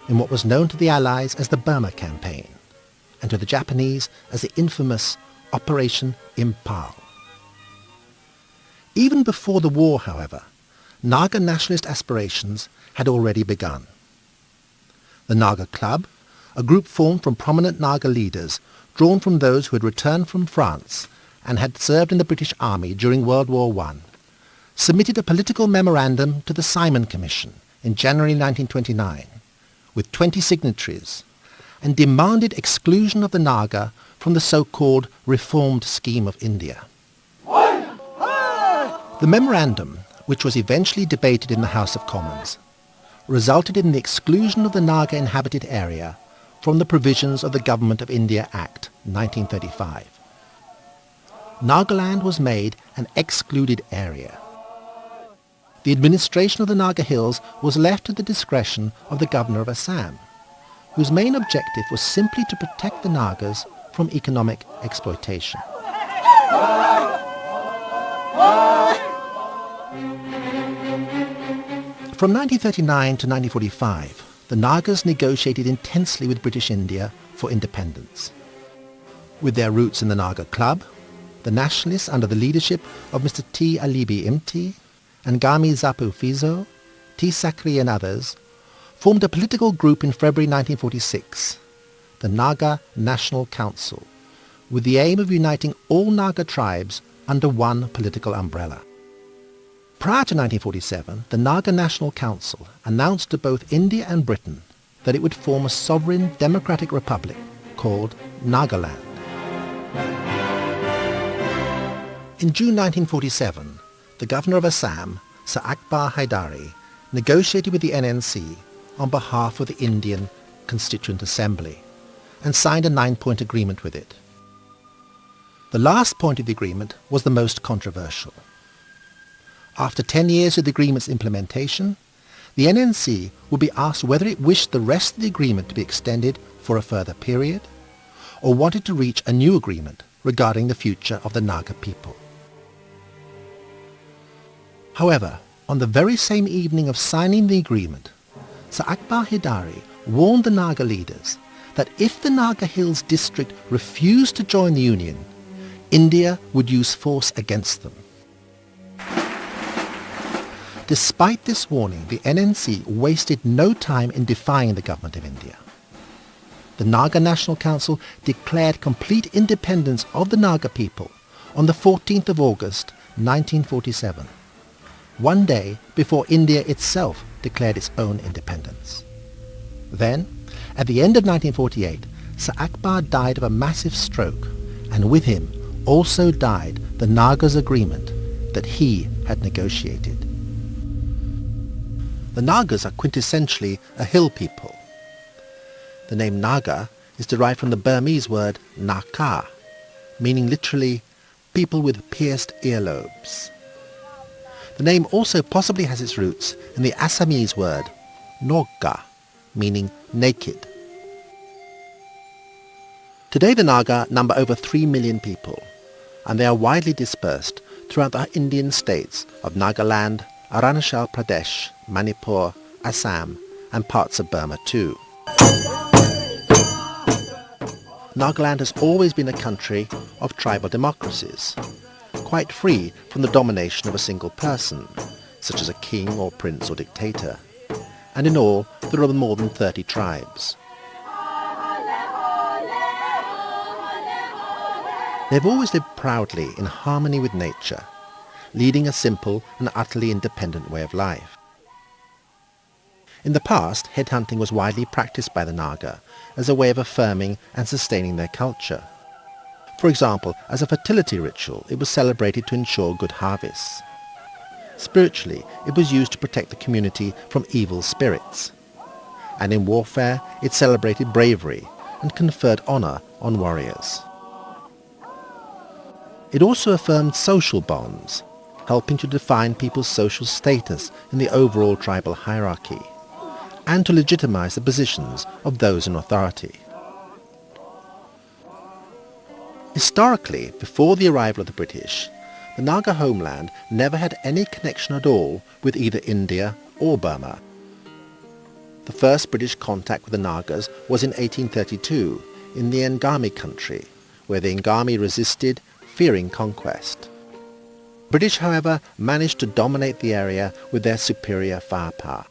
in what was known to the Allies as the Burma Campaign, and to the Japanese as the infamous Operation Impal. Even before the war, however, Naga nationalist aspirations had already begun. The Naga Club, a group formed from prominent Naga leaders drawn from those who had returned from France and had served in the British Army during World War I, submitted a political memorandum to the Simon Commission in January 1929 with 20 signatories and demanded exclusion of the Naga from the so-called Reformed Scheme of India. The memorandum, which was eventually debated in the House of Commons, resulted in the exclusion of the Naga inhabited area from the provisions of the Government of India Act 1935. Nagaland was made an excluded area. The administration of the Naga Hills was left to the discretion of the Governor of Assam, whose main objective was simply to protect the Nagas from economic exploitation. From 1939 to 1945, the Nagas negotiated intensely with British India for independence. With their roots in the Naga Club, the nationalists under the leadership of Mr. T. Alibi Imti and Gami Zapu Fizo, T. Sakri and others, formed a political group in February 1946, the Naga National Council, with the aim of uniting all Naga tribes under one political umbrella. Prior to 1947, the Naga National Council announced to both India and Britain that it would form a sovereign democratic republic called Nagaland. In June 1947, the Governor of Assam, Sir Akbar Haidari, negotiated with the NNC on behalf of the Indian Constituent Assembly and signed a 9-point agreement with it. The last point of the agreement was the most controversial. After 10 years of the agreement's implementation, the NNC would be asked whether it wished the rest of the agreement to be extended for a further period, or wanted to reach a new agreement regarding the future of the Naga people. However, on the very same evening of signing the agreement, Sir Akbar Haidari warned the Naga leaders that if the Naga Hills district refused to join the Union, India would use force against them. Despite this warning, the NNC wasted no time in defying the Government of India. The Naga National Council declared complete independence of the Naga people on the 14th of August 1947, one day before India itself declared its own independence. Then, at the end of 1948, Sir Akbar died of a massive stroke, and with him also died the Naga's agreement that he had negotiated. The Nagas are quintessentially a hill people. The name Naga is derived from the Burmese word Naka, meaning literally people with pierced earlobes. The name also possibly has its roots in the Assamese word Nogga, meaning naked. Today the Naga number over 3 million people, and they are widely dispersed throughout the Indian states of Nagaland, Arunachal Pradesh, Manipur, Assam, and parts of Burma too. Nagaland has always been a country of tribal democracies, quite free from the domination of a single person, such as a king or prince or dictator, and in all there are more than 30 tribes. They have always lived proudly in harmony with nature, leading a simple and utterly independent way of life. In the past, headhunting was widely practiced by the Naga as a way of affirming and sustaining their culture. For example, as a fertility ritual, it was celebrated to ensure good harvests. Spiritually, it was used to protect the community from evil spirits. And in warfare, it celebrated bravery and conferred honor on warriors. It also affirmed social bonds, helping to define people's social status in the overall tribal hierarchy, and to legitimize the positions of those in authority. Historically, before the arrival of the British, the Naga homeland never had any connection at all with either India or Burma. The first British contact with the Nagas was in 1832 in the Ngami country, where the Ngami resisted, fearing conquest. British, however, managed to dominate the area with their superior firepower.